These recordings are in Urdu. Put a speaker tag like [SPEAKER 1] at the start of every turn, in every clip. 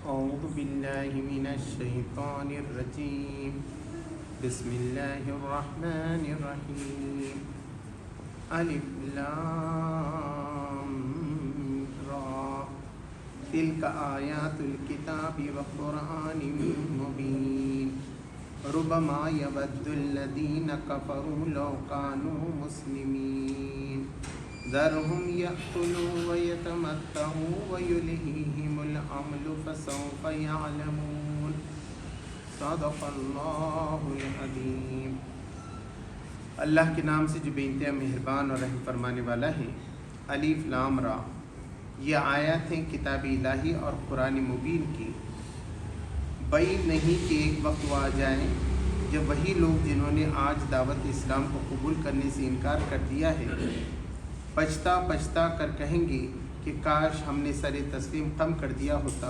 [SPEAKER 1] أعوذ بالله من الشيطان الرجيم بسم الله الرحمن الرحيم ألف لام را تلك آيات الكتاب وقرآن مبين ربما يود الذين كفروا لو كانوا مسلمين ذرهم يأكلوا ويتمتعوا ويلهيهم الأمل فسوف يعلمون صدق اللہ العظیم۔ اللہ کے نام سے جو بے انتہا مہربان اور رحم فرمانے والا ہے۔ الف لام را، یہ آیات ہیں کتاب الہی اور قرآن مبین کی۔ بعید نہیں کہ ایک وقت وہ آ جائے جب وہی لوگ جنہوں نے آج دعوت اسلام کو قبول کرنے سے انکار کر دیا ہے، پچھتا پچھتا کر کہیں گے کہ کاش ہم نے سر تسلیم کم کر دیا ہوتا۔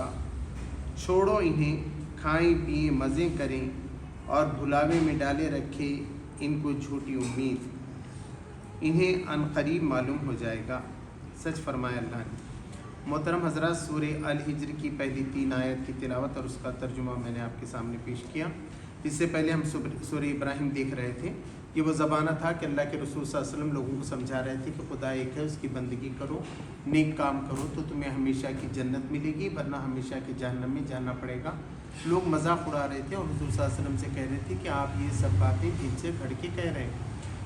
[SPEAKER 1] چھوڑو انہیں، کھائیں پئیں مزے کریں اور بھلاوے میں ڈالے رکھے ان کو جھوٹی امید، انہیں عنقریب معلوم ہو جائے گا۔ سچ فرمایا اللہ نے۔ محترم حضرات، سورہ الحجر کی پہلی 3 آیت کی تلاوت اور اس کا ترجمہ میں نے آپ کے سامنے پیش کیا۔ اس سے پہلے ہم سورہ ابراہیم دیکھ رہے تھے۔ یہ وہ زمانہ تھا کہ اللہ کے رسول صلی اللہ علیہ وسلم لوگوں کو سمجھا رہے تھے کہ خدا ایک ہے، اس کی بندگی کرو، نیک کام کرو تو تمہیں ہمیشہ کی جنت ملے گی، ورنہ ہمیشہ کے جہنم میں جانا پڑے گا۔ لوگ مذاق اڑا رہے تھے اور حضور صلی اللہ علیہ وسلم سے کہہ رہے تھے کہ آپ یہ سب باتیں دل سے کھڑ کے کہہ رہے ہیں۔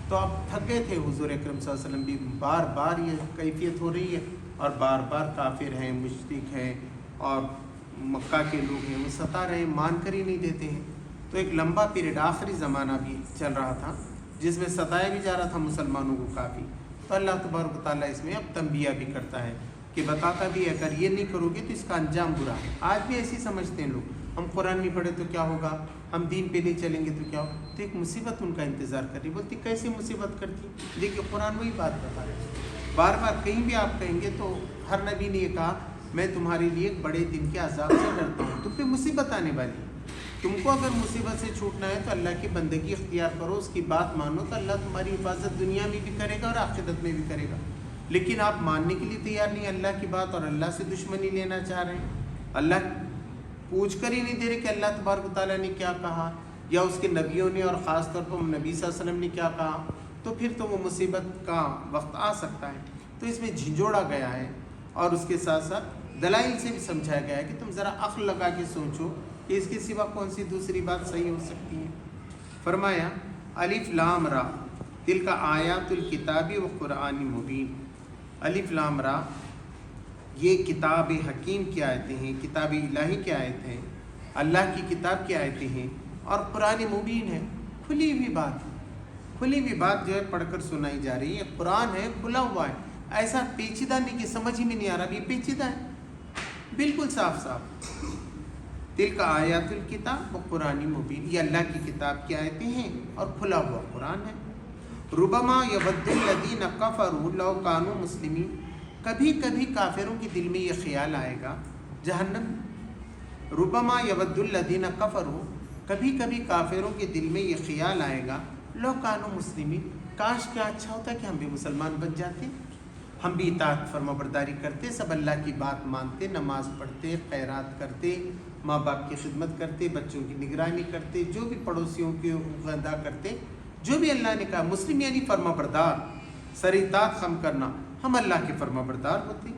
[SPEAKER 1] تو آپ تھک گئے تھے، حضور اکرم صلی اللہ علیہ وسلم بھی بار بار یہ کیفیت ہو رہی ہے اور بار بار کافر ہیں، مشرک ہیں اور مکہ کے لوگ ہیں، وہ ستا رہے ہیں، مان کر ہی نہیں دیتے ہیں۔ تو ایک لمبا پیریڈ، آخری زمانہ بھی چل رہا تھا جس میں ستایا بھی جا رہا تھا مسلمانوں کو کافی۔ تو اللہ تبارک و تعالیٰ اس میں اب تنبیہ بھی کرتا ہے کہ بتاتا بھی ہے اگر یہ نہیں کرو گے تو اس کا انجام برا ہے۔ آج بھی ایسے سمجھتے ہیں لوگ، ہم قرآن نہیں پڑھے تو کیا ہوگا، ہم دین پہ نہیں چلیں گے تو کیا ہوگا۔ تو ایک مصیبت ان کا انتظار کر رہی، بولتی کیسے مصیبت کرتی؟ دیکھیے قرآن وہی بات بتا رہے ہیں، بار بار کہیں بھی آپ کہیں گے تو ہر نبی نے یہ کہا میں تمہارے لیے ایک بڑے دن کے عذاب سے ڈرتا ہوں، تم پہ مصیبت آنے والی ہے۔ تم کو اگر مصیبت سے چھوٹنا ہے تو اللہ کی بندگی اختیار کرو، اس کی بات مانو تو اللہ تمہاری حفاظت دنیا میں بھی کرے گا اور آخرت میں بھی کرے گا۔ لیکن آپ ماننے کے لیے تیار نہیں اللہ کی بات اور اللہ سے دشمنی لینا چاہ رہے ہیں، اللہ پوچھ کر ہی نہیں دے رہے کہ اللہ تبارک و تعالیٰ نے کیا کہا یا اس کے نبیوں نے اور خاص طور پر نبی صلی اللہ علیہ وسلم نے کیا کہا، تو پھر تو وہ مصیبت کا وقت آ سکتا ہے۔ تو اس میں جھنجھوڑا گیا ہے اور اس کے ساتھ ساتھ دلائل سے بھی سمجھایا گیا ہے کہ تم ذرا عقل لگا کے سوچو کہ اس کے سوا کون سی دوسری بات صحیح ہو سکتی ہے۔ فرمایا الف لام را تلک آیات الکتاب و قرآن مبین۔ الف لام را یہ کتاب حکیم کی آیتیں ہیں، کتاب الہی کی آیتیں ہیں، اللہ کی کتاب کی آیتیں ہیں اور قرآن مبین ہے، کھلی ہوئی بات، کھلی ہوئی بات جو ہے پڑھ کر سنائی جا رہی ہے۔ قرآن ہے، کھلا ہوا ہے، ایسا پیچیدہ نہیں کہ سمجھ ہی میں نہیں آ رہا، یہ پیچیدہ ہے، بالکل صاف صاف۔ تلک آیات الکتاب و قرآن مبین، یہ اللہ کی کتاب کی آیتیں ہیں اور کھلا ہوا قرآن ہے۔ ربما یود الذین کفروا لو کانوا مسلمین، کبھی کبھی کافروں کے دل میں یہ خیال آئے گا جہنم۔ ربما یود الذین کفروا، کبھی کبھی کافروں کے دل میں یہ خیال آئے گا لو کانوا مسلمین، کاش کیا اچھا ہوتا کہ ہم بھی مسلمان بن جاتے، ہم بھی اطاعت فرما برداری کرتے، سب اللہ کی بات مانتے، نماز پڑھتے، خیرات کرتے، ماں باپ کی خدمت کرتے، بچوں کی نگرانی کرتے، جو بھی پڑوسیوں کی حقوق ادا کرتے، جو بھی اللہ نے کہا۔ مسلم یعنی فرما بردار، سر اطاعت خم کرنا، ہم اللہ کے فرما بردار ہوتے۔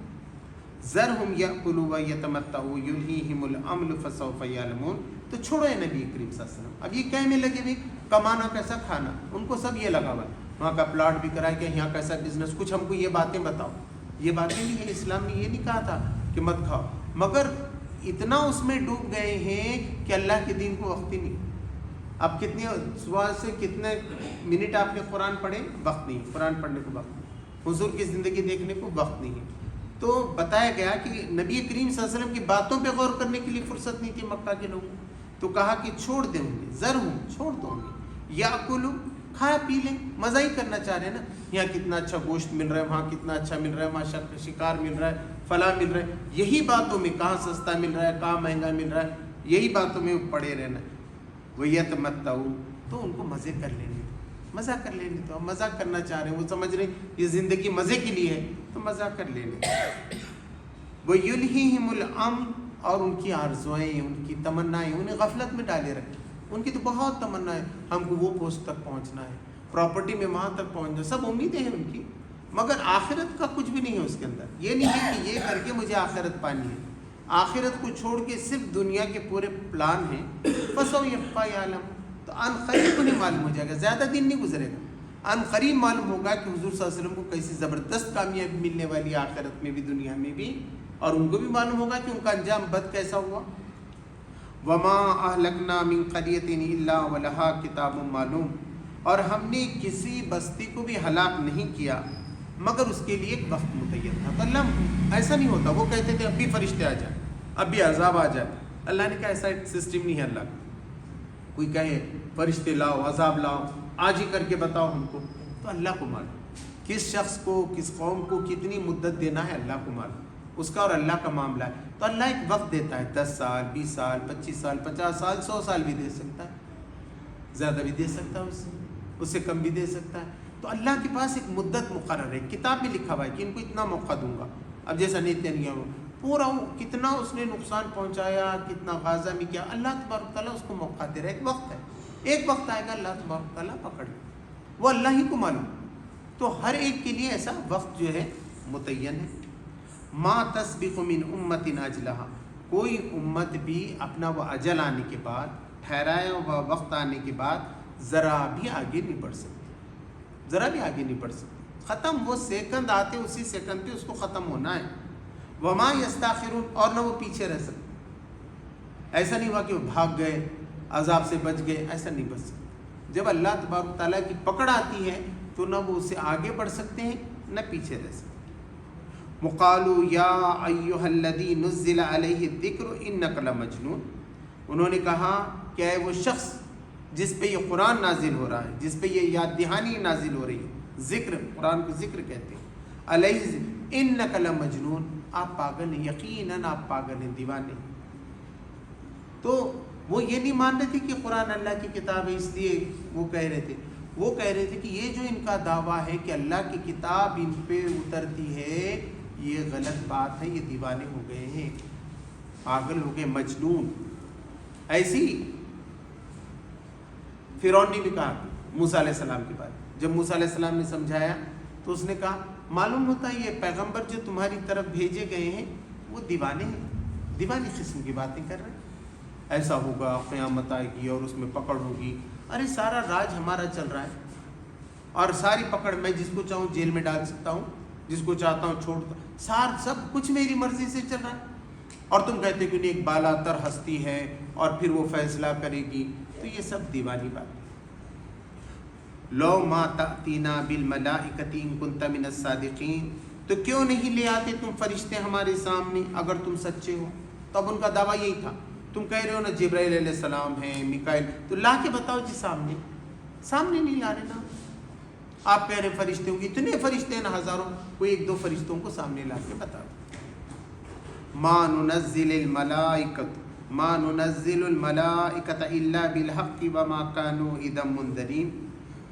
[SPEAKER 1] ذرہم یأکلوا ویتمتعوا یلہیہم الامل فسوف یعلمون۔ تو چھوڑو اے نبی کریم صلی اللہ علیہ وسلم، اب یہ کہنے لگے بھائی کمانا کیسا، کھانا، ان کو سب یہ لگا ہوا ہے، وہاں کا پلاٹ بھی کرائے کہ یہاں کیسا بزنس، کچھ ہم کو یہ باتیں بتاؤ۔ یہ باتیں نہیں ہیں، اسلام نے یہ نہیں کہا تھا کہ مت کھاؤ، مگر اتنا اس میں ڈوب گئے ہیں کہ اللہ کے دین کو وقت ہی نہیں۔ اب کتنے صبح سے کتنے منٹ آپ نے قرآن پڑھے، وقت نہیں، قرآن پڑھنے کو وقت نہیں، حضور کی زندگی دیکھنے کو وقت نہیں ہے۔ تو بتایا گیا کہ نبی کریم صلی اللہ علیہ وسلم کی باتوں پہ غور کرنے کے لیے فرصت نہیں تھی مکہ کے لوگوں، تو کہا کہ چھوڑ دیں گے، ذرہم چھوڑ دو گے، یاکلوا کھا پی لیں، مزہ ہی کرنا چاہ رہے ہیں نا، یہاں کتنا اچھا گوشت مل رہا ہے، وہاں کتنا اچھا مل رہا ہے، وہاں شکار مل رہا ہے، فلاں مل رہا ہے، یہی باتوں میں کہاں سستا مل رہا ہے، کہاں مہنگا مل رہا ہے، یہی باتوں میں پڑے رہنا۔ وَيَتَمَتَّعُوا، تو ان کو مزے کر لینے دو، مزہ کر لینے دو، ہم مزہ کرنا چاہ رہے ہیں، وہ سمجھ رہے ہیں یہ زندگی مزے کے لیے ہے تو مزہ کر لینے۔ وَيُلْهِهِمُ الْأَمْرُ، اور ان کی آرزوئیں، ان کی تمنائیں انہیں غفلت میں ڈالے رکھی. ان کی تو بہت تمنا ہے، ہم کو وہ پوسٹ تک پہنچنا ہے، پراپرٹی میں وہاں تک پہنچنا، سب امیدیں ہیں ان کی، مگر آخرت کا کچھ بھی نہیں ہے اس کے اندر. یہ نہیں ہے کہ یہ کر کے مجھے آخرت پانی ہے. آخرت کو چھوڑ کے صرف دنیا کے پورے پلان ہیں. فسو یبقى یعلم، تو ان قریب انہیں معلوم ہو جائے گا، زیادہ دن نہیں گزرے گا، ان قریب معلوم ہوگا کہ حضور صلی اللہ علیہ وسلم کو کیسی زبردست کامیابی ملنے والی آخرت میں بھی دنیا میں بھی، اور ان کو بھی معلوم ہوگا کہ ان کا انجام بد کیسا ہوا. وما اہلکنا من قریۃ الا ولها کتاب معلوم، اور ہم نے کسی بستی کو بھی ہلاک نہیں کیا مگر اس کے لیے ایک وقت متعین تھا. تو اللہ ایسا نہیں ہوتا، وہ کہتے تھے اب بھی فرشتے آ جائیں، اب بھی عذاب آ جائے. اللہ نے کہا ایسا سسٹم نہیں ہے. اللہ کا کوئی کہے فرشتے لاؤ، عذاب لاؤ، آج ہی کر کے بتاؤ ہم کو، تو اللہ کو معلوم کس شخص کو، کس قوم کو کتنی مدت دینا ہے، اللہ کو معلوم، اس کا اور اللہ کا معاملہ ہے. تو اللہ ایک وقت دیتا ہے، 10 سال 20 سال 25 سال 50 سال 100 سال بھی دے سکتا ہے، زیادہ بھی دے سکتا ہے، اس سے کم بھی دے سکتا ہے. تو اللہ کے پاس ایک مدت مقرر ہے، کتاب میں لکھا ہوا ہے کہ ان کو اتنا موقع دوں گا. اب جیسا نیتنیاہو پورا کتنا اس نے نقصان پہنچایا، کتنا غازہ میں کیا، اللہ تبارک تعالیٰ اس کو موقع دے رہا ہے. ایک وقت ہے، ایک وقت آئے گا اللہ تبارک تعالیٰ پکڑ لے، وہ اللہ ہی کو معلوم. تو ہر ایک کے لیے ایسا وقت جو ہے متعین ہے. ما تسبق من امت اجلہا، کوئی امت بھی اپنا وہ اجل آنے کے بعد، ٹھہرایا ہوا وقت آنے کے بعد ذرا بھی آگے نہیں بڑھ سکتی، ذرا بھی آگے نہیں بڑھ سکتی. ختم، وہ سیکنڈ آتے اسی سیکنڈ پہ اس کو ختم ہونا ہے. وما یستاخرون، اور نہ وہ پیچھے رہ سکتے. ایسا نہیں ہوا کہ وہ بھاگ گئے، عذاب سے بچ گئے، ایسا نہیں بچ سکتے. جب اللہ تبارک تعالیٰ کی پکڑ آتی ہے تو نہ وہ اسے آگے بڑھ سکتے ہیں نہ پیچھے رہ سکتے. وقالوا یا ایھا الذی نزل علیہ الذکر انک لمجنون، انہوں نے کہا کہ اے وہ شخص جس پہ یہ قرآن نازل ہو رہا ہے، جس پہ یہ یاد دہانی نازل ہو رہی ہے، ذکر، قرآن کو ذکر کہتے ہیں، علیہ انک لمجنون، آپ پاگل ہیں، یقیناً آپ پاگل ہیں، دیوانے ہیں. تو وہ یہ نہیں مان رہے تھے کہ قرآن اللہ کی کتاب ہے، اس لیے وہ کہہ رہے تھے، وہ کہہ رہے تھے کہ یہ جو ان کا دعویٰ ہے کہ اللہ کی کتاب ان پہ اترتی ہے، یہ غلط بات ہے، یہ دیوانے ہو گئے ہیں، پاگل ہو گئے، مجنون. ایسی فرعون نے بھی کہا موسیٰ علیہ السلام کے بعد، جب موسیٰ علیہ السلام نے سمجھایا تو اس نے کہا معلوم ہوتا ہے یہ پیغمبر جو تمہاری طرف بھیجے گئے ہیں وہ دیوانے ہیں، دیوانی قسم کی باتیں کر رہے ہیں، ایسا ہوگا، قیامت آئے گی اور اس میں پکڑ ہوگی. ارے سارا راج ہمارا چل رہا ہے اور ساری پکڑ میں جس کو چاہوں جیل میں ڈال سکتا ہوں، جس کو چاہتا ہوں چھوڑ دوں، سب کچھ میری مرضی سے چل رہا ہے. اور تم کہتے کہ ایک بالا تر ہستی ہے اور پھر وہ فیصلہ کرے گی. تو یہ سب دیوانی بات. لو ما تأتینا بالملائکۃ ان کنت من الصادقین، تو کیوں نہیں لے آتے تم فرشتے ہمارے سامنے اگر تم سچے ہو. تب ان کا دعویٰ یہی تھا، تم کہہ رہے ہو نا جبرائیل علیہ السلام ہیں، میکائیل، تو لا کے بتاؤ جی سامنے نہیں لا رہے نا. آپ کہہ رہے فرشتے ہوں گے، اتنے فرشتے ہیں نا ہزاروں، کوئی 1-2 فرشتوں کو سامنے لا کے بتاؤ. ما ننزل الملائکۃ الا بالحق وما كانوا اذا منذرین.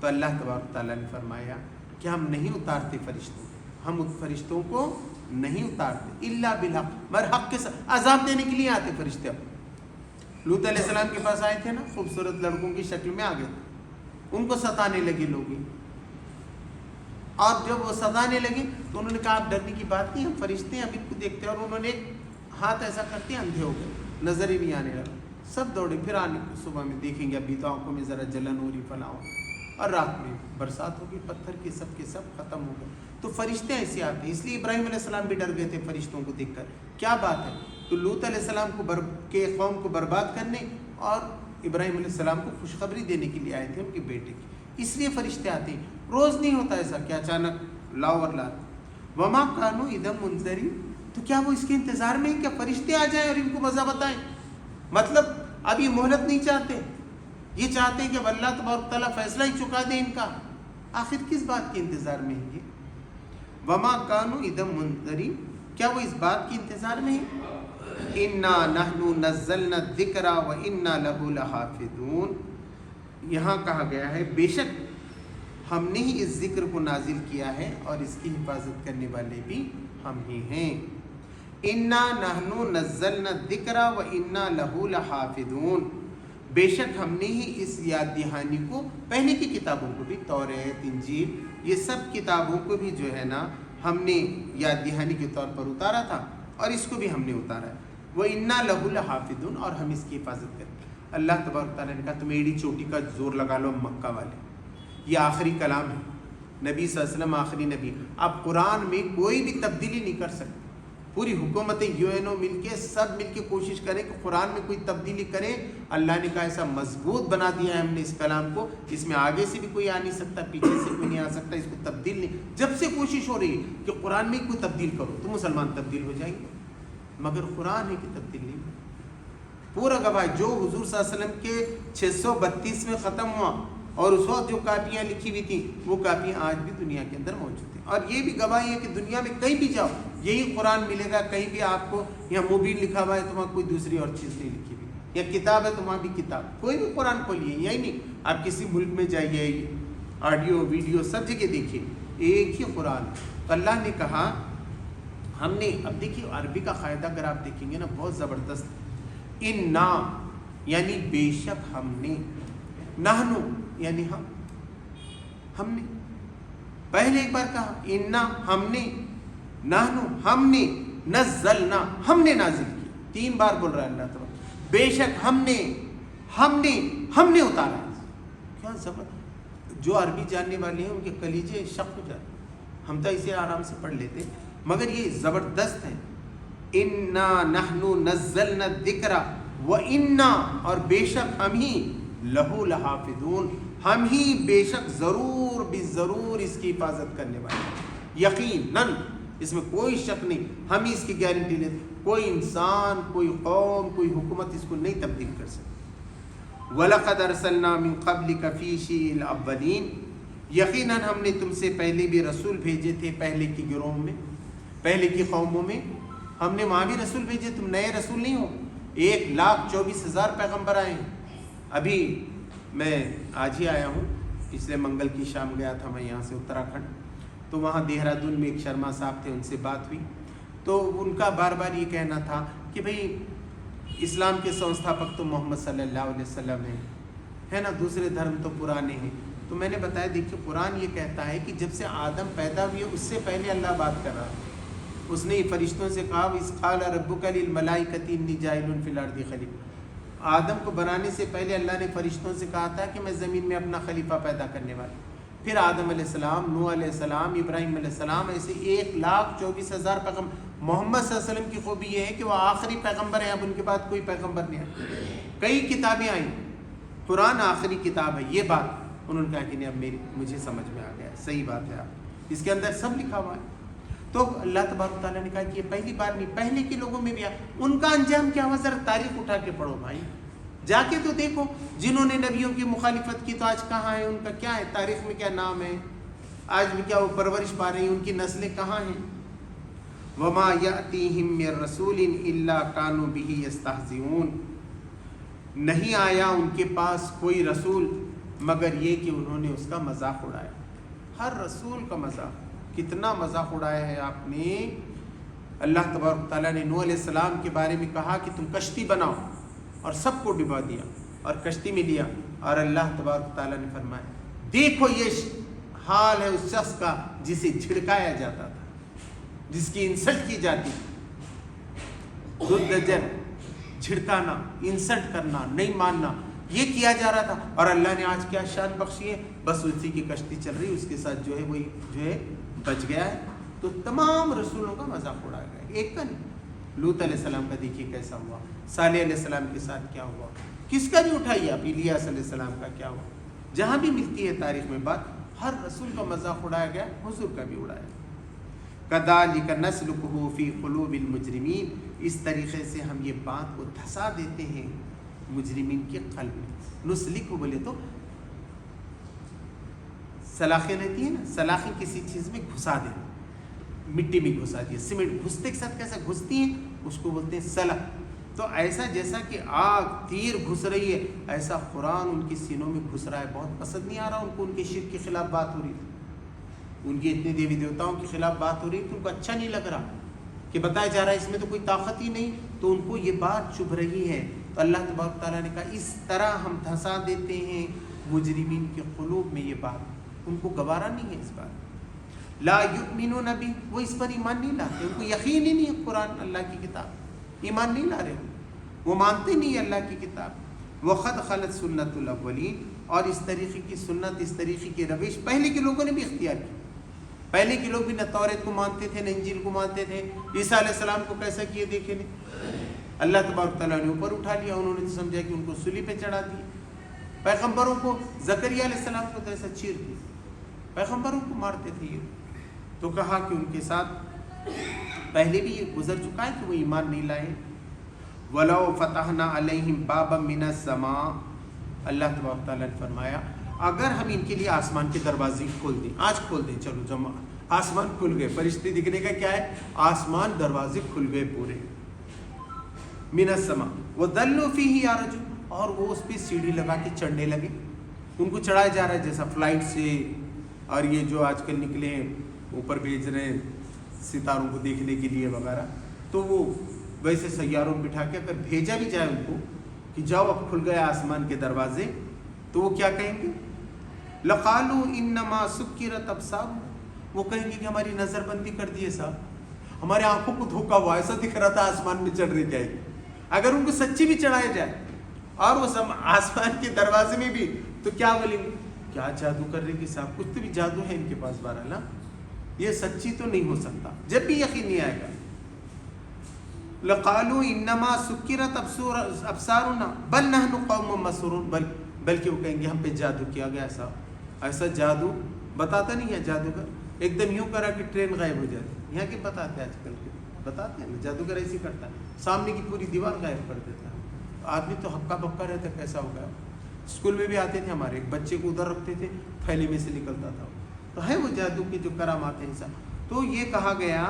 [SPEAKER 1] تو اللہ تبارک تعالیٰ نے فرمایا کہ ہم نہیں اتارتے فرشتوں کو، ہم فرشتوں کو نہیں اتارتے الا بالحق، مگر حق کے ساتھ عذاب دینے کے لیے آتے فرشتے. اب لوط علیہ السلام کے پاس آئے تھے نا، خوبصورت لڑکوں کی شکل میں آ گئے، ان کو ستانے لگے لوگ، اور جب وہ ستانے لگے تو انہوں نے کہا آپ ڈرنے کی بات نہیں، ہم فرشتے ہیں، اب ان کو دیکھتے ہیں. اور انہوں نے ایک ہاتھ ایسا کرتے اندھے ہو گئے، نظر ہی نہیں آنے لگا. سب دوڑے، پھر آنے صبح میں دیکھیں گے ابھی تو آنکھوں میں ذرا جلن ہو رہی، فلاں ہو، اور رات میں برسات ہوگی، پتھر کے سب ختم ہو گئے. تو فرشتے ایسے آتے ہیں. اس لیے ابراہیم علیہ السلام بھی ڈر گئے تھے فرشتوں کو دیکھ کر، کیا بات ہے. تو لوط علیہ السلام کو کے قوم کو برباد کرنے اور ابراہیم علیہ السلام کو خوشخبری دینے کے لیے آئے تھے ان کے بیٹے کی، اس لیے فرشتے آتے ہیں. روز نہیں ہوتا ایسا کہ اچانک لاؤ اور لا. وما کانوا اذا منذرین، تو کیا وہ اس کے انتظار میں ہیں کہ فرشتے آ جائیں اور ان کو مزہ بتائیں؟ مطلب اب یہ مہلت نہیں چاہتے، یہ چاہتے ہیں کہ اللہ تبارک تعالیٰ فیصلہ ہی چکا دے ان کا. آخر کس بات کے انتظار میں ہیں یہ؟ وما کانوا اذا منذرین، کیا وہ اس بات کے انتظار میں ہیں؟ انا نحن نزلنا الذکر وانا له لحافظون. یہاں کہا گیا ہے بے شک ہم نے ہی اس ذکر کو نازل کیا ہے اور اس کی حفاظت کرنے والے بھی ہم ہی ہیں. انا نحن نزلنا الذکر و انا لہ لحافظون، بے شک ہم نے ہی اس یاد دہانی کو پہلے کی کتابوں کو بھی، توریت، انجیل، یہ سب کتابوں کو بھی جو ہے نا ہم نے یاد دہانی کے طور پر اتارا تھا، اور اس کو بھی ہم نے اتارا ہے۔ وَإِنَّا لَهُ لَحَافِظُونَ، اور ہم اس کی حفاظت کریں۔ اللہ تبارک تعالیٰ نے کہا تم ایڑی چوٹی کا زور لگا لو مکہ والے، یہ آخری کلام ہے، نبی صلی اللہ علیہ وسلم آخری نبی، آپ قرآن میں کوئی بھی تبدیلی نہیں کر سکتے۔ پوری حکومت UN مل کے سب مل کے کوشش کریں کہ قرآن میں کوئی تبدیلی کریں، اللہ نے کہا ایسا مضبوط بنا دیا ہے ہم نے اس کلام کو، اس میں آگے سے بھی کوئی آ نہیں سکتا، پیچھے سے کوئی نہیں آ سکتا، اس کو تبدیل نہیں۔ جب سے کوشش ہو رہی ہے کہ قرآن میں کوئی تبدیل کرو تو مسلمان تبدیل ہو جائیں گے، مگر قرآن ہے کہ تبدیل نہیں۔ پورا گواہ جو حضور صلی اللہ علیہ وسلم کے 632 میں ختم ہوا، اور اس وقت جو کاپیاں لکھی ہوئی تھیں وہ کاپیاں آج بھی دنیا کے اندر موجود ہیں، اور یہ بھی گواہی ہے کہ دنیا میں کہیں بھی جاؤ یہی قرآن ملے گا، کہیں بھی آپ کو یہاں موبائل لکھا ہوا ہے تو وہاں کوئی دوسری اور چیز نہیں لکھی ہوئی، یا کتاب ہے تو وہاں بھی کتاب، کوئی بھی قرآن کھولیے، یہی نہیں آپ کسی ملک میں جائیے آڈیو ویڈیو سب جگہ دیکھیے ایک ہی قرآن۔ اللہ نے کہا ہم نے، اب دیکھیے عربی کا قاعدہ اگر آپ دیکھیں گے نا بہت زبردست، انا یعنی بے شک ہم نے، نحنو یعنی ہم نے، پہلے ایک بار کہا انا ہم نے، نحنو ہم نے، نزلنا ہم نے نازل کیا، 3 بار بول رہا ہے اللہ تعالیٰ، بے شک ہم نے اتارا۔ کیا زبردست، جو عربی جاننے والے ہیں ان کے کلیجے شق ہو جاتے، ہم تو اسے آرام سے پڑھ لیتے مگر یہ زبردست ہے۔ انا نحن نزلنا الذکر و انا، اور بے شک ہم ہی، لہو لحافظون، ہم ہی بے شک ضرور بھی ضرور اس کی حفاظت کرنے والے ہیں، یقیناً اس میں کوئی شک نہیں، ہم ہی اس کی گارنٹی لیتے، کوئی انسان، کوئی قوم، کوئی حکومت اس کو نہیں تبدیل کر سکتی۔ وَلَقَدْ أَرْسَلْنَا مِن قَبْلِكَ فِي شِيعِ الْأَوَّلِينَ، یقیناً ہم نے تم سے پہلے بھی رسول بھیجے تھے، پہلے کی گروہوں میں، پہلے کی قوموں میں ہم نے وہاں بھی رسول بھیجے، تم نئے رسول نہیں ہو۔ 1,24,000 پیغمبر آئے ہیں۔ ابھی میں آج ہی آیا ہوں، پچھلے منگل کی شام گیا تھا میں یہاں سے اتراکھنڈ، تو وہاں دہرادون میں ایک شرما صاحب تھے، ان سے بات ہوئی تو ان کا بار بار یہ کہنا تھا کہ بھئی اسلام کے سنستھاپک تو محمد صلی اللہ علیہ وسلم ہے نا، دوسرے دھرم تو پرانے ہیں۔ تو میں نے بتایا دیکھیے قرآن یہ کہتا ہے کہ جب سے آدم پیدا ہوئے اس سے پہلے اللہ بات کر رہا ہے، اس نے فرشتوں سے کہا وَإِذْ قَالَ رَبُّكَ لِلْمَلَائِكَةِ إِنِّي جَاعِلٌ فِي الْأَرْضِ خَلِيفَةً، آدم کو بنانے سے پہلے اللہ نے فرشتوں سے کہا تھا کہ میں زمین میں اپنا خلیفہ پیدا کرنے والا۔ پھر آدم علیہ السلام، نوح علیہ السلام، ابراہیم علیہ السلام، ایسے 1,24,000 پیغمبر۔ محمد صلی اللہ علیہ وسلم کی خوبی یہ ہے کہ وہ آخری پیغمبر ہیں، اب ان کے بعد کوئی پیغمبر نہیں آئے۔ کئی کتابیں آئیں، قرآن آخری کتاب ہے، یہ بات انہوں نے کہا کہ نہیں اب مجھے سمجھ میں آ گیا، صحیح بات ہے، آپ اس کے اندر سب لکھا ہوا ہے۔ تو اللہ تبارک تعالیٰ نے کہا کہ یہ پہلی بار نہیں، پہلے کے لوگوں میں بھی ان کا انجام کیا ہوا، ذرا تاریخ اٹھا کے پڑھو بھائی، جا کے تو دیکھو جنہوں نے نبیوں کی مخالفت کی تو آج کہاں ہیں، ان کا کیا ہے، تاریخ میں کیا نام ہے، آج بھی کیا وہ پرورش پا رہی ہیں، ان کی نسلیں کہاں ہیں۔ وَمَا يَأْتِيهِم مِّن رَّسُولٍ إِلَّا كَانُوا بِهِ يَسْتَهْزِئُونَ، نہیں آیا ان کے پاس کوئی رسول مگر یہ کہ انہوں نے اس کا مذاق اڑایا۔ ہر رسول کا مذاق، کتنا مذاق اڑایا ہے آپ نے۔ اللہ تبارک تعالیٰ نے نوح علیہ السلام کے بارے میں کہا کہ تم کشتی بناؤ، اور سب کو ڈبا دیا اور کشتی میں لیا، اور اللہ تبارک تعالیٰ نے فرمایا دیکھو یہ حال ہے اس شخص کا جسے جھڑکایا جاتا تھا، جس کی انسلٹ کی جاتی، جھڑکانا، انسلٹ کرنا، نہیں ماننا، یہ کیا جا رہا تھا، اور اللہ نے آج کیا شان بخشی ہے، بس اسی کی کشتی چل رہی، اس کے ساتھ جو ہے وہی جو ہے بچ گیا ہے۔ تو تمام رسولوں کا مذاق اڑایا گیا، ایک کا نہیں۔ لوط علیہ السلام کا دیکھیے کیسا ہوا، صالح علیہ السلام کے ساتھ کیا ہوا، کس کا بھی اٹھائیے آپ، الیاس علیہ السلام کا کیا ہوا، جہاں بھی ملتی ہے تاریخ میں بات، ہر رسول کا مذاق اڑایا گیا، حضور کا بھی اڑایا گیا۔ كَذَلِكَ نَسْلُكُهُ فِي قُلُوبِ الْمُجْرِمِينَ، اس طریقے سے ہم یہ بات کو دھسا دیتے ہیں مجرمین کے قلب میں۔ نسلک بولے تو سلاخیں رہتی ہیں نا، سلاخیں کسی چیز میں گھسا دینا، مٹی میں گھسا دیا، سیمنٹ گھستے کے ساتھ کیسا گھستی ہیں اس کو بولتے ہیں سلخ۔ تو ایسا جیسا کہ آگ تیر گھس رہی ہے، ایسا قرآن ان کی سینوں میں گھس رہا ہے، بہت پسند نہیں آ رہا ان کو، ان کے شرک کے خلاف بات ہو رہی تھی، ان کے اتنے دیوی دیوتاؤں کے خلاف بات ہو رہی تھی، ان کو اچھا نہیں لگ رہا، کہ بتایا جا رہا ہے اس میں تو کوئی طاقت ہی نہیں، تو ان کو یہ بات چبھ رہی ہے. تو اللہ تبارک تعالیٰ نے کہا اس طرح ہم دھسا دیتے ہیں مجرمین کے قلوب میں یہ بات، ان کو گوارا نہیں ہے اس بات. لا یؤمنون بہ، وہ اس پر ایمان نہیں لاتے، ان کو یقین ہی نہیں ہے قرآن اللہ کی کتاب، ایمان نہیں لا رہے وہ مانتے نہیں اللہ کی کتاب. وقد خلت سنت الاولین، اور اس طریقے کی سنت، اس طریقے کی روش پہلے کے لوگوں نے بھی اختیار کی. پہلے کے لوگ بھی نہ توریت کو مانتے تھے نہ انجیل کو مانتے تھے. عیسیٰ علیہ السلام کو کیسا کیے دیکھے نہیں، اللہ تبارک تعالیٰ نے اوپر اٹھا لیا، انہوں نے سمجھا کہ ان کو سولی پہ چڑھا دیا. پیغمبروں کو، زکریا علیہ السلام کو تو ایسا چیر دیا، پیغمبروں کو مارتے تھے یہ. تو کہا کہ ان کے ساتھ پہلے بھی یہ گزر چکا ہے کہ وہ ایمان نہیں لائے. وَلَوْ فَتَحْنَا عَلَيْهِمْ بَابًا مِّنَ السَّمَاءِ، اللہ تبارک تعالیٰ نے فرمایا اگر ہم ان کے لیے آسمان کے دروازے کھول دیں، آج کھول دیں، چلو جمع، آسمان کھل گئے، فرشتے دکھنے کا کیا ہے، آسمان دروازے کھل گئے پورے. مِّنَ السَّمَاءِ وَظَلُّوا فِيهِ يَعْرُجُونَ، اور وہ اس پہ سیڑھی لگا کے چڑھنے لگے. ان کو چڑھایا جا رہا ہے جیسا فلائٹ سے، اور یہ جو آج کل نکلے ہیں اوپر بھیج رہے ہیں ستاروں کو دیکھنے کے لیے وغیرہ، تو وہ ویسے سیاروں میں بٹھا کے اگر بھیجا بھی جائے ان کو کہ جاؤ اب کھل گئے آسمان کے دروازے، تو وہ کیا کہیں گے، لقالوا انما سکرت ابصارهم، وہ کہیں گے کہ ہماری نظر بندی کر دیے صاحب، ہمارے آنکھوں کو دھوکا ہوا، ایسا دکھ رہا تھا آسمان میں چڑھ رہی جائے گی. اگر ان کو سچی بھی چڑھایا جائے اور وہ آسمان کے دروازے میں بھی، تو کیا بولیں گے، کیا جادو کر رہے کہ صاحب، کچھ تو بھی جادو ہے ان کے پاس. بہرحال یہ سچی تو نہیں ہو سکتا، جب بھی یقین نہیں آئے گا. لقالوا انما سکرت ابصارنا بل نحن قوم مسحورون، بلکہ وہ کہیں گے ہم پہ جادو کیا گیا صاحب. ایسا جادو بتاتا نہیں ہے جادوگر، ایک دم یوں کرا کہ ٹرین غائب ہو جاتی. یہاں کے بتاتے ہیں آج کل کے بتاتے ہیں، جادوگر ایسے ہی کرتا ہے، سامنے کی پوری دیوار غائب کر دیتا ہے. آدمی تو ہکا بکا رہتا ہے کیسا ہوگا. اسکول میں بھی آتے تھے ہمارے، ایک بچے کو ادھر رکھتے تھے، تھیلی میں سے نکلتا تھا. تو ہے وہ جادو کے جو کرامات ہیں انسان. تو یہ کہا گیا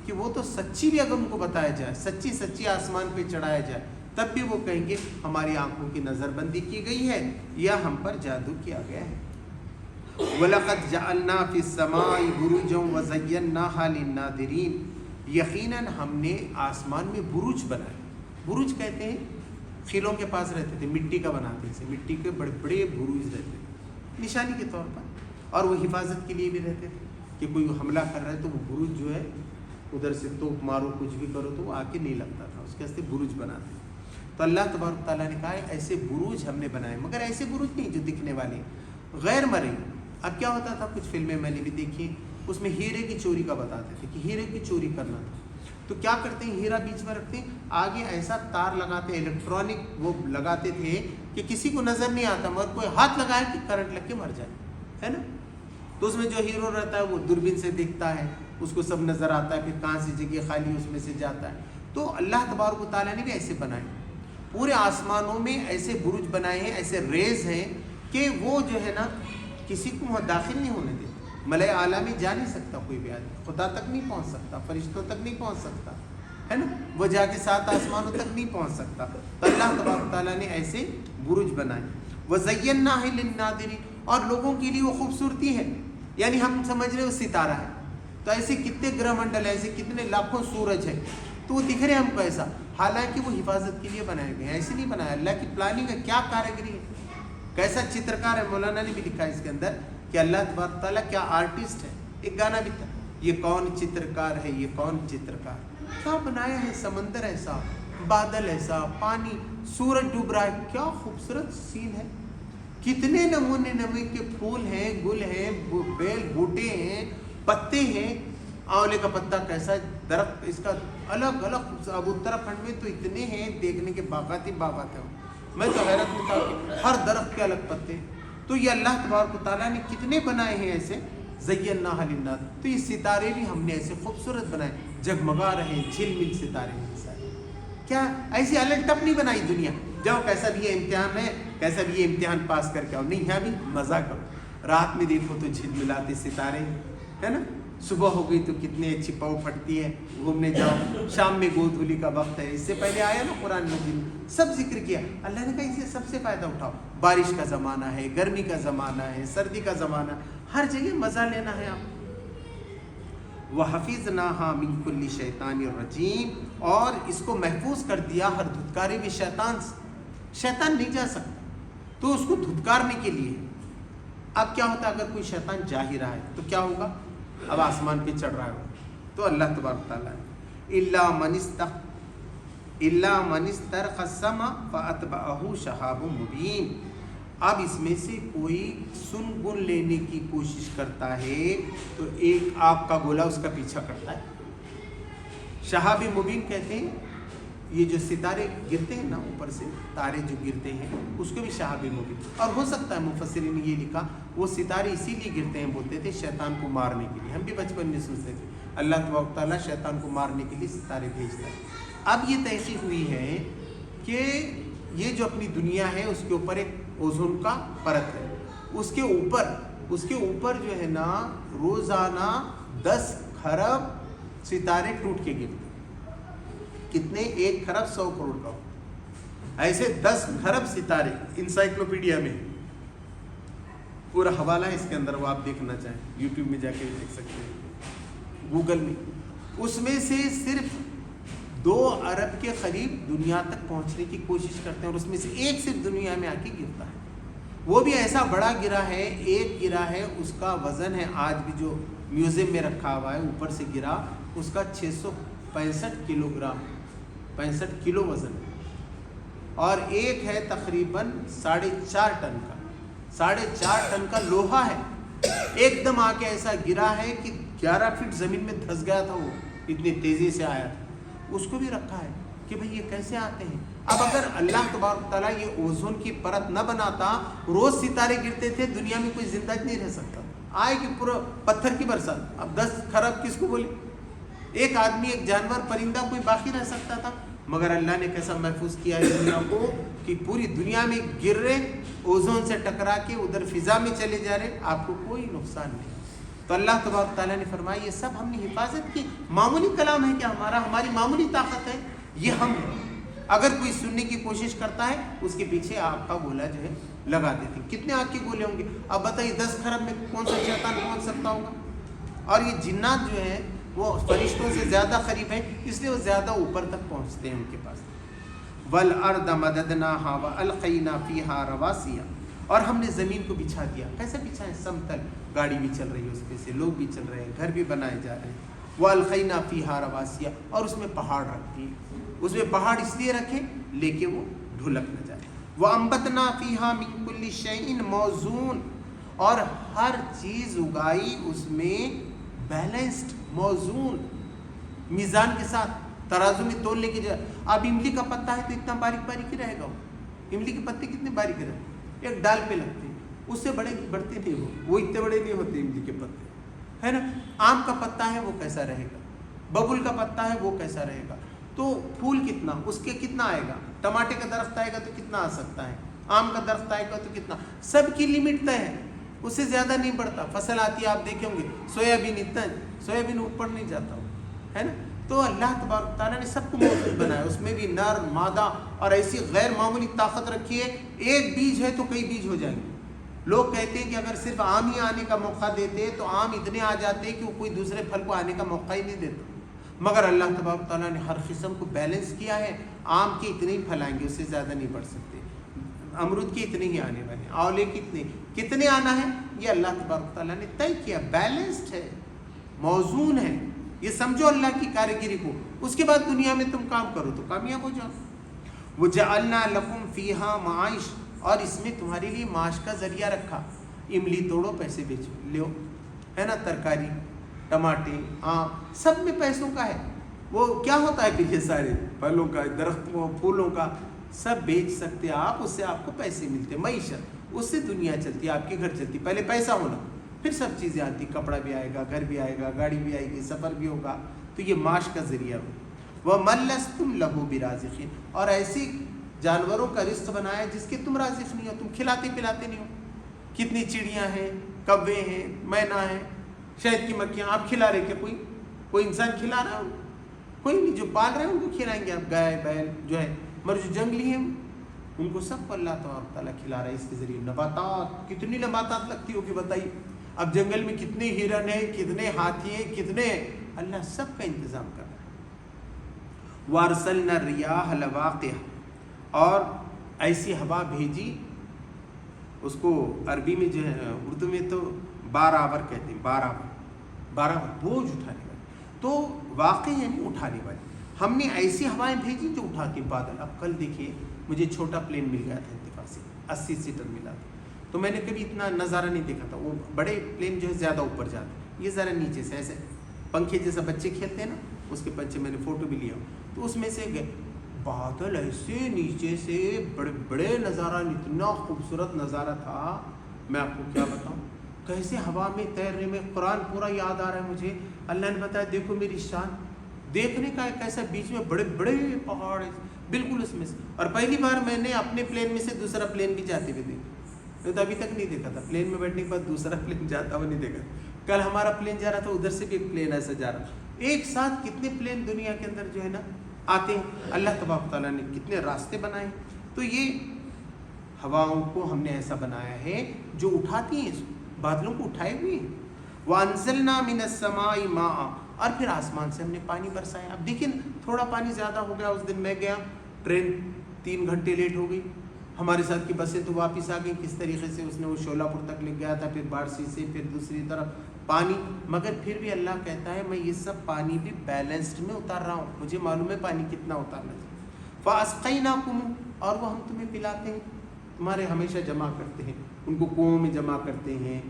[SPEAKER 1] کہ وہ تو سچی بھی اگر ان کو بتایا جائے، سچی آسمان پہ چڑھایا جائے، تب بھی وہ کہیں گے ہماری آنکھوں کی نظر بندی کی گئی ہے یا ہم پر جادو کیا گیا ہے. وَلَقَدْ جَعَلْنَا فِي السَّمَاءِ بُرُوجًا وَزَيَّنَّاهَا لِلنَّاظِرِينَ، یقیناً ہم نے آسمان میں بروج بنائے. بروج کہتے ہیں خیلوں کے پاس رہتے تھے، مٹی کا بناتے تھے، مٹی کے بڑے بڑے بروج رہتے تھے نشانی کے طور پر، اور وہ حفاظت کے لیے بھی رہتے تھے کہ کوئی حملہ کر رہا ہے تو وہ بروج جو ہے ادھر سے توپ مارو کچھ بھی کرو تو وہ آ کے نہیں لگتا تھا، اس کے واسطے بروج بناتے. تو اللہ تبارک تعالیٰ نے کہا ہے ایسے بروج ہم نے بنائے، مگر ایسے بروج نہیں جو دکھنے والے غیر مرئی. اب کیا ہوتا تھا، کچھ فلمیں میں نے بھی دیکھی، اس میں ہیرے کی چوری کا بتاتے تھے کہ ہیرے کی چوری کرنا تھا تو کیا کرتے ہیں، ہیرا بیچ میں رکھتے ہیں، آگے ایسا تار لگاتے، الیکٹرانک وہ لگاتے تھے کہ کسی کو نظر نہیں آتا، مگر کوئی ہاتھ لگائے کہ کرنٹ لگ کے مر جائے، ہے نا. تو اس میں جو ہیرو رہتا ہے وہ دوربین سے دیکھتا ہے، اس کو سب نظر آتا ہے، پھر کہاں سے جگہ خالی اس میں سے جاتا ہے. تو اللہ تبارک و تعالیٰ نے بھی ایسے بنائے، پورے آسمانوں میں ایسے برج بنائے ہیں، ایسے ریز ہیں کہ وہ جو ہے نا کسی کو وہاں داخل نہیں ہونے دیتے. ملائے اعلیٰ میں جا نہیں سکتا کوئی بھی آدمی، خدا تک نہیں پہنچ سکتا، فرشتوں تک نہیں پہنچ سکتا، ہے نا، وہ جا کے 7 آسمانوں تک نہیں پہنچ سکتا. تو اللہ تبارک تعالیٰ نے ایسے برج بنائے. وَزَيَّنَّاهَا لِلنَّاظِرِينَ، اور لوگوں کے لیے وہ خوبصورتی ہے، یعنی ہم سمجھ رہے وہ ستارہ ہے، تو ایسے کتنے گرہ منڈل ہیں، ایسے کتنے لاکھوں سورج ہیں، تو وہ دکھ رہے ہیں ہم کو ایسا، حالانکہ وہ حفاظت کے لیے بنائے گئے ہیں، ایسے نہیں بنایا. اللہ کی پلاننگ ہے، کیا کاریگری ہے، کیسا چترکار ہے. مولانا نے بھی لکھا ہے اس کے اندر کہ اللہ تبارک تعالیٰ کیا آرٹسٹ ہے. ایک گانا بھی تھا، یہ کون چترکار ہے، یہ کون چترکار، کیا بنایا ہے، سمندر ایسا، بادل ایسا، پانی، سورج ڈوب رہا ہے، کیا خوبصورت سین ہے، کتنے نمونے نمونے کے پھول ہیں، گل ہیں، بیل بوٹے ہیں، پتے ہیں، آنولے کا پتا کیسا، درخت اس کا الگ الگ. اب اتراکھنڈ میں تو اتنے ہیں دیکھنے کے باغات ہی باغات ہیں. میں تو حیرت میں تھا کہ ہر درخت کے الگ پتے. تو یہ اللہ تبارک و تعالیٰ نے کتنے بنائے ہیں ایسے، زیناہا للناس. تو یہ ستارے بھی ہم نے ایسے خوبصورت بنائے، جگمگا رہے ہیں، جھل مل ستارے ہیں سارے. کیا ایسی الگ ٹپ نہیں بنائی دنیا، جاؤ کیسا بھی یہ امتحان ہے، کیسا بھی یہ امتحان پاس کر کے آؤ. نہیں، یہاں بھی مزہ کرو، رات میں دیکھو تو جھل ملاتے ستارے، ہے نا. صبح ہو گئی تو کتنے اچھی پاؤ پھٹتی ہے، گھومنے جاؤ. شام میں گودھولی کا وقت ہے، اس سے پہلے آیا نا قرآن مجید میں سب ذکر کیا. اللہ نے کہا اسے سب سے فائدہ اٹھاؤ. بارش کا زمانہ ہے، گرمی کا زمانہ ہے، سردی کا زمانہ، ہر جگہ مزہ لینا ہے آپ. وَحَفِظْنَاهَا مِن كُلِّ شَيْطَانٍ رَجِيمٍ، اور اس کو محفوظ کر دیا ہر دھتکارے ہوئے شیطان سے. شیطان نہیں جا سکتا تو اس کو دھتکارنے کے لیے. اب کیا ہوتا ہے اگر کوئی شیطان جا ہی رہا ہے تو کیا ہوگا؟ اب آسمان پہ چڑھ رہا ہے تو اللہ تبارک تعالیٰ إِلَّا مَنِ اسْتَرْقَ السَّمْعَ فَأَتْبَعَهُ شَهَابٌ مُبِينٌ. اب اس میں سے کوئی سن گن لینے کی کوشش کرتا ہے تو ایک آگ کا گولا اس کا پیچھا کرتا ہے. شہاب مبین کہتے ہیں یہ جو ستارے گرتے ہیں نا اوپر سے، تارے جو گرتے ہیں اس کو بھی شہاب مبین. اور ہو سکتا ہے مفسرین نے یہ لکھا وہ ستارے اسی لیے گرتے ہیں، بولتے تھے شیطان کو مارنے کے لیے. ہم بھی بچپن میں سنتے تھے اللہ تبارک تعالیٰ شیطان کو مارنے کے لیے ستارے بھیجتا ہے. اب یہ تحقیق ہوئی ہے کہ یہ جو اپنی دنیا ہے اس کے اوپر ایک اوزون کا پرت ہے، اس کے اوپر جو ہے نا روزانہ 10 کھرب ستارے ٹوٹ کے گرتے. کتنے؟ 1 کھرب 100 کروڑ کا. ایسے 10 کھرب ستارے انسائکلوپیڈیا میں پورا حوالہ ہے اس کے اندر، وہ آپ دیکھنا چاہیں یوٹیوب میں جا کے دیکھ سکتے ہیں، گوگل میں. اس میں سے صرف 2 ارب کے قریب دنیا تک پہنچنے کی کوشش کرتے ہیں اور اس میں سے ایک صرف دنیا میں آ کے گرتا ہے. وہ بھی ایسا بڑا گرا ہے، ایک گرا ہے اس کا وزن ہے آج بھی جو میوزیم میں رکھا ہوا ہے، اوپر سے گرا اس کا 665 کلو گرام 65 کلو وزن ہے. اور ایک ہے تقریباً 4.5 ٹن کا 4.5 ٹن کا لوہا ہے. ایک دم آ کے ایسا گرا ہے کہ 11 فٹ زمین میں دھس گیا تھا، وہ اتنی تیزی سے آیا تھا. اس کو بھی رکھا ہے کہ بھئی یہ کیسے آتے ہیں. اب اگر اللہ تبارک تعالیٰ یہ اوزون کی پرت نہ بناتا، روز ستارے گرتے تھے، دنیا میں کوئی زندہ نہیں رہ سکتا. آئے کہ پورا پتھر کی برسات. اب 10 کھرب کس کو بولے؟ ایک آدمی، ایک جانور، پرندہ کوئی باقی رہ سکتا تھا. مگر اللہ نے کیسا محفوظ کیا ہے دنیا کو کہ پوری دنیا میں گر رہے، اوزون سے ٹکرا کے ادھر فضا میں چلے جا رہے، آپ کو کوئی نقصان نہیں. تو اللہ تبارک تعالیٰ نے فرمایا یہ سب ہم نے حفاظت کی. معمولی کلام ہے کہ ہماری معمولی طاقت ہے، یہ ہم اگر کوئی سننے کی کوشش کرتا ہے اس کے پیچھے آگ کا گولا جو ہے لگا دیتے. کتنے آگ کے گولے ہوں گے؟ اب بتائیے 10 کھرب میں کون سا شیطان پہنچ سکتا ہوگا؟ اور یہ جنات جو ہیں وہ فرشتوں سے زیادہ قریب ہیں، اس لیے وہ زیادہ اوپر تک پہنچتے ہیں ان کے پاس. وَالْأَرْضَ مَدَدْنَاهَا وَأَلْقَيْنَا فِيهَا رَوَاسِيَ، اور ہم نے زمین کو بچھا دیا. کیسے بچھائیں؟ سمتل، گاڑی بھی چل رہی ہے اس پہ سے، لوگ بھی چل رہے ہیں، گھر بھی بنائے جا رہے ہیں. وَأَلْقَيْنَا فِيهَا رَوَاسِيَ، اور اس میں پہاڑ رکھ دیے. اس میں پہاڑ اس لیے رکھے لے کے وہ ڈھلک نہ جائے. وَأَنبَتْنَا فِيهَا مِن كُلِّ شَيْءٍ مَوْزُونٍ، اور ہر چیز اگائی اس میں بیلنسڈ، موزون، میزان کے ساتھ، ترازو میں تولنے کی جگہ. اب املی کا پتا ہے تو اتنا باریک باریک ہی رہے گا. املی کے پتے کتنے باریک رہتے ہیں، ایک ڈال پہ لگتے ہیں، اس سے بڑے بڑھتے نہیں، وہ اتنے بڑے نہیں ہوتے املی کے پتے، ہے نا. آم کا پتا ہے وہ کیسا رہے گا، ببول کا پتا ہے وہ کیسا رہے گا. تو پھول کتنا، اس کے کتنا آئے گا. ٹماٹے کا درخت آئے گا تو کتنا آ سکتا ہے، آم کا درخت آئے گا تو کتنا. سب کی لمٹ طے ہے، اس سے زیادہ نہیں بڑھتا. فصل آتی ہے آپ دیکھیں گے، سویابین اتنا، سویابین اوپر نہیں جاتا ہے نا. تو اللہ تبارک تعالیٰ نے سب کو موجود بنایا، اس میں بھی نر مادہ اور ایسی غیر معمولی طاقت رکھی ہے. ایک بیج ہے تو کئی بیج ہو جائیں گے. لوگ کہتے ہیں کہ اگر صرف آم ہی آنے کا موقع دیتے تو آم اتنے آ جاتے کہ وہ کوئی دوسرے پھل کو آنے کا موقع ہی نہیں دیتا. مگر اللہ تبارک تعالیٰ نے ہر قسم کو بیلنس کیا ہے. آم کے اتنے ہی پھل آئیں گے، اس سے زیادہ نہیں بڑھ سکتے. امرود کے اتنے ہی آنے والے، آولے کے کتنے آنا ہے، یہ اللہ تبارک تعالیٰ نے طے کیا. بیلنسڈ ہے، موزون ہے. یہ سمجھو اللہ کی کاریگری کو. اس کے بعد دنیا میں تم کام کرو تو کامیاب ہو جاؤ. وَجَعَلْنَا لَكُمْ فِيهَا مَعَائِشَ، اور اس میں تمہارے لیے معاش کا ذریعہ رکھا. املی توڑو پیسے بیچو لو، ہے نا. ترکاری، ٹماٹے، آم، سب میں پیسوں کا ہے. وہ کیا ہوتا ہے پھر یہ سارے پھلوں کا، درختوں، پھولوں کا سب بیچ سکتے آپ، اس سے آپ کو پیسے ملتے. معیشت، اس سے دنیا چلتی ہے، آپ کی گھر چلتی. پہلے پیسہ ہونا پھر سب چیزیں آتی، کپڑا بھی آئے گا، گھر بھی آئے گا، گاڑی بھی آئے گی، سفر بھی ہوگا. تو یہ معاش کا ذریعہ ہو. وَمَن لَسْتُمْ لَهُ بِرَازِقِينَ، اور ایسی جانوروں کا رزق بنایا جس کے تم رازق نہیں ہو، تم کھلاتے پلاتے نہیں ہو. کتنی چڑیاں ہیں، کوے ہیں، مینا ہیں، شہد کی مکھیاں. آپ کھلا رہے کیا؟ کوئی انسان کھلا رہا ہے؟ کوئی نہیں. جو پال رہے ہیں ان کو کھلائیں گے آپ. گائے بیل جو ہے، مگر جو جنگلی ہیں ان کو سب کو اللہ تعالیٰ کھلا رہا ہے اس کے ذریعے. نباتات، کتنی نباتات لگتی ہوگی بتائیے. اب جنگل میں کتنے ہرن ہیں، کتنے ہاتھی ہیں، کتنے، اللہ سب کا انتظام کر رہا ہے۔ وارسلنا الریاح لواقح، اور ایسی ہوا بھیجی، اس کو عربی میں جو ہے، اردو میں تو باراور کہتے ہیں، باراور بوجھ اٹھانے والی، تو واقع یعنی اٹھانے والی۔ ہم نے ایسی ہوائیں بھیجی جو اٹھا کے بادل۔ اب کل دیکھیے مجھے چھوٹا پلین مل گیا تھا اتفاق سے، 80 سیٹر ملا تھا، تو میں نے کبھی اتنا نظارہ نہیں دیکھا تھا۔ وہ بڑے پلین جو ہے زیادہ اوپر جاتے ہیں، یہ ذرا نیچے سے ایسے پنکھے جیسا بچے کھیلتے ہیں نا، اس کے پیچھے میں نے فوٹو بھی لیا، تو اس میں سے بادل ایسے نیچے سے بڑے بڑے نظارہ، اتنا خوبصورت نظارہ تھا، میں آپ کو کیا بتاؤں کیسے ہوا میں تیرنے میں۔ قرآن پورا یاد آ رہا ہے مجھے، اللہ نے بتایا دیکھو میری شان، دیکھنے کا ایک ایسا بیچ میں بڑے بڑے پہاڑ بالکل اس میں سے۔ اور پہلی بار میں نے اپنے پلین میں سے دوسرا پلین بھی جاتے ہوئے دیکھا، تو ابھی تک نہیں دیکھا تھا، پلین میں بیٹھنے کے بعد دوسرا پلین جاتا ہوا نہیں دیکھا۔ کل ہمارا پلین جا رہا تھا، ادھر سے بھی ایک پلین ایسا جا رہا تھا۔ ایک ساتھ کتنے پلین دنیا کے اندر جو ہے نا آتے ہیں، اللہ تبارک تعالیٰ نے کتنے راستے بنائے۔ تو یہ ہواؤں کو ہم نے ایسا بنایا ہے جو اٹھاتی ہیں، بادلوں کو اٹھائے ہوئے ہیں۔ وَأَنزَلْنَا مِنَ السَّمَاءِ مَاءً، اور پھر آسمان سے ہم نے پانی برسایا۔ اب دیکھیں تھوڑا پانی زیادہ ہو گیا، اس دن میں گیا، ٹرین 3 گھنٹے لیٹ ہو گئی، ہمارے ساتھ کی بسیں تو واپس آ گئیں۔ کس طریقے سے اس نے وہ شولاپور تک لے گیا تھا، پھر بارسی سے پھر دوسری طرف پانی، مگر پھر بھی اللہ کہتا ہے میں یہ سب پانی بھی بیلنسڈ میں اتار رہا ہوں، مجھے معلوم ہے پانی کتنا اتارنا چاہیے۔ فَأَسْقَيْنَاكُمْ، اور وہ ہم تمہیں پلاتے ہیں، تمہارے ہمیشہ جمع کرتے ہیں، ان کو کنووں میں جمع کرتے ہیں،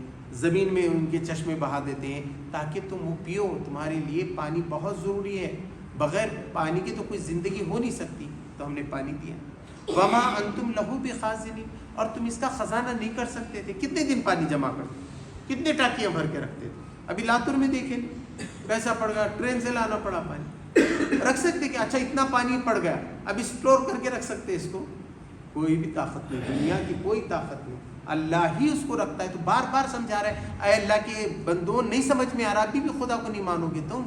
[SPEAKER 1] زمین میں ان کے چشمے بہا دیتے ہیں تاکہ تم وہ پیو۔ تمہارے لیے پانی بہت ضروری ہے، بغیر پانی کے تو کوئی زندگی ہو نہیں سکتی، تو ہم نے پانی دیا۔ وَمَا أَنْتُمْ لَهُ بِخَازِنِينَ، اور تم اس کا خزانہ نہیں کر سکتے تھے۔ کتنے دن پانی جمع کرتے، کتنے ٹانکیاں بھر کے رکھتے تھے۔ ابھی لاتور میں دیکھیں کیسا پڑ گیا، ٹرین سے لانا پڑا پانی۔ رکھ سکتے کہ اچھا اتنا پانی پڑ گیا، اب اسٹور کر کے رکھ سکتے اس کو؟ کوئی بھی طاقت نہیں، دنیا کی کوئی طاقت نہیں، اللہ ہی اس کو رکھتا ہے۔ تو بار بار سمجھا رہا ہے، اے اللہ کے بندوں نہیں سمجھ میں آ رہا، ابھی بھی خدا کو نہیں مانو گے تم،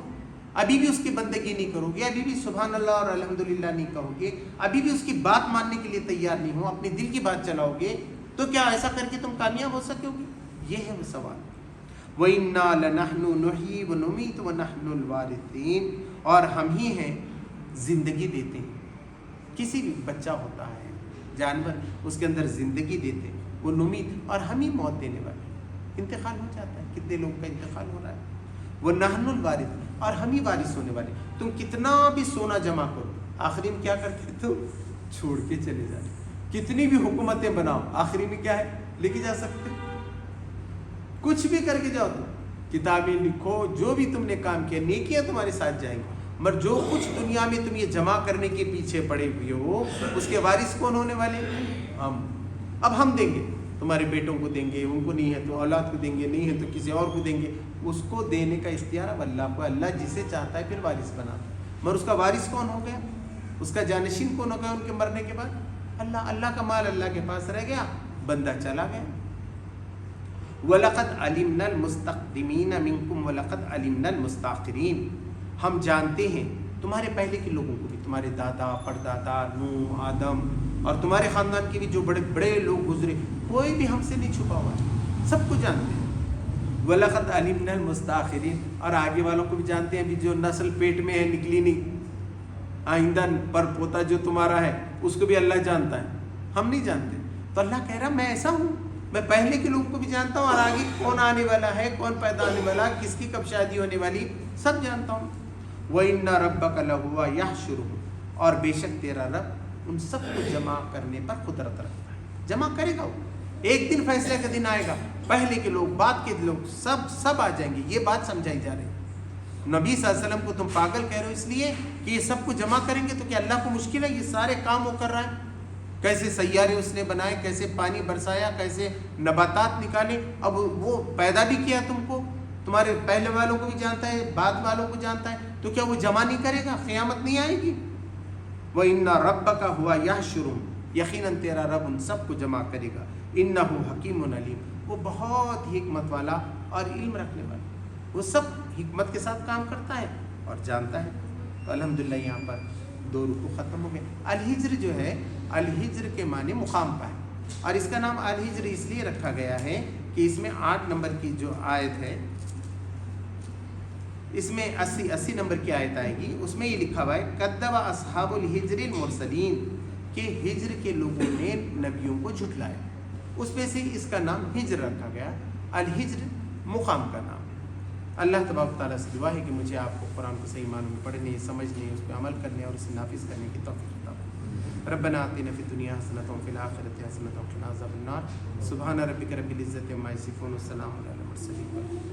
[SPEAKER 1] ابھی بھی اس کی بندگی نہیں کرو گے، ابھی بھی سبحان اللہ اور الحمدللہ نہیں کہو گے، ابھی بھی اس کی بات ماننے کے لیے تیار نہیں ہو، اپنے دل کی بات چلاؤ گے، تو کیا ایسا کر کے تم کامیاب ہو سکو گے؟ یہ ہے وہ سوال۔ وَإِنَّا لَنَحْنُ نُحْيِي وَنُمِيتُ وَنَحْنُ الْوَارِثُونَ، اور ہم ہی ہیں زندگی دیتے ہیں۔ کسی بھی بچہ ہوتا ہے، جانور، اس کے اندر زندگی دیتے ہیں، وہ نمید، اور ہم ہی موت دینے والے، انتقال ہو جاتا ہے، کتنے لوگ کا انتقال ہو رہا ہے۔ وہ نحن الوارث، اور ہم ہی وارث ہونے والے۔ تم کتنا بھی سونا جمع کرو، آخری میں کیا کرتے تم؟ چھوڑ کے چلے جاتے۔ کتنی بھی حکومتیں بناؤ، آخری میں کیا ہے؟ لے کے جا سکتے، کچھ بھی کر کے جاؤ، تم کتابیں لکھو، جو بھی تم نے کام کیا، نیکیاں تمہارے ساتھ جائیں گی، مگر جو کچھ دنیا میں تم یہ جمع کرنے کے پیچھے پڑے ہوئے ہو، اس کے وارث کون ہونے والے؟ ہم۔ اب ہم دیں گے، تمہارے بیٹوں کو دیں گے، ان کو نہیں ہے تو اولاد کو دیں گے، نہیں ہے تو کسی اور کو دیں گے۔ اس کو دینے کا اختیار اب اللہ کو، اللہ جسے چاہتا ہے پھر وارث بناتا ہے، مگر اس کا وارث کون ہو گیا، اس کا جانشین کون ہو گیا ان کے مرنے کے بعد؟ اللہ۔ اللہ کا مال اللہ کے پاس رہ گیا، بندہ چلا گیا۔ وَلَقَدْ عَلِمْنَا الْمُسْتَقْدِمِينَ مِنْكُمْ وَلَقَدْ عَلِمْنَا الْمُسْتَأْخِرِينَ، ہم جانتے ہیں تمہارے پہلے کے لوگوں کو بھی، تمہارے دادا پردادا نوح آدم، اور تمہارے خاندان کے بھی جو بڑے بڑے لوگ گزرے، کوئی بھی ہم سے نہیں چھپا ہوا ہے، سب کو جانتے ہیں۔ وَلَقَدْ عَلِمْنَا الْمُسْتَأْخِرِينَ، اور آگے والوں کو بھی جانتے ہیں، ابھی جو نسل پیٹ میں ہے نکلی نہیں، آئندہ پر پوتا جو تمہارا ہے اس کو بھی اللہ جانتا ہے، ہم نہیں جانتے۔ تو اللہ کہہ رہا میں ایسا ہوں، میں پہلے کے لوگوں کو بھی جانتا ہوں، اور آگے کون آنے والا ہے، کون پیدا ہونے والا، کس کی کب شادی ہونے والی، سب جانتا ہوں۔ وَإِنَّ رَبَّكَ لَهُوَ يَحْشُرُهُمْ، اور بے شک تیرا رب ان سب کو جمع کرنے پر قدرت رکھتا ہے، جمع کرے گا وہ، ایک دن فیصلے کا دن آئے گا، پہلے کے لوگ بعد کے لوگ سب آ جائیں گے۔ یہ بات سمجھائی جا رہی ہے، نبی صلی اللہ علیہ وسلم کو تم پاگل کہہ رہے ہو اس لیے کہ یہ سب کو جمع کریں گے، تو کیا اللہ کو مشکل ہے؟ یہ سارے کام وہ کر رہا ہے، کیسے سیارے اس نے بنائے، کیسے پانی برسایا، کیسے نباتات نکالے، اب وہ پیدا بھی کیا تم کو، تمہارے پہلے والوں کو بھی جانتا ہے، بعد والوں کو جانتا ہے، تو کیا وہ جمع نہیں کرے گا؟ قیامت نہیں آئے گی؟ وَإِنَّ رَبَّكَ هُوَ يَحْشُرُهُمْ، یقیناً تیرا رب ان سب کو جمع کرے گا۔ إِنَّهُ حَكِيمٌ عَلِيمٌ، وہ بہت ہی حکمت والا اور علم رکھنے والا، وہ سب حکمت کے ساتھ کام کرتا ہے اور جانتا ہے۔ تو الحمدللہ یہاں پر 2 رکوع ختم ہو گئے۔ الہجر جو ہے، الہجر کے معنی مقام پا ہے، اور اس کا نام الحجر اس لیے رکھا گیا ہے کہ اس میں 8 نمبر کی جو آیت ہے، اس میں 80 نمبر کی آیت آئے گی، اس میں یہ لکھا ہوا ہے کذب اصحاب الحجر المرسلین، کہ ہجر کے لوگوں نے نبیوں کو جھٹلایا، اس پہ سے اس کا نام ہجر رکھا گیا، الحجر مقام کا نام۔ اللہ تبارک تعالیٰ سے دعا ہے کہ مجھے آپ کو قرآن کو صحیح معنوں میں پڑھنے، سمجھنے، اس پہ عمل کرنے اور اسے نافذ کرنے کی توفیق عطا فرمائے۔ ربنا آتنا فی الدنیا حسنۃ وفی الآخرۃ حسنۃ وقنا عذاب النار۔ سبحان ربک رب العزۃ عما یصفون والسلام علی المرسلین۔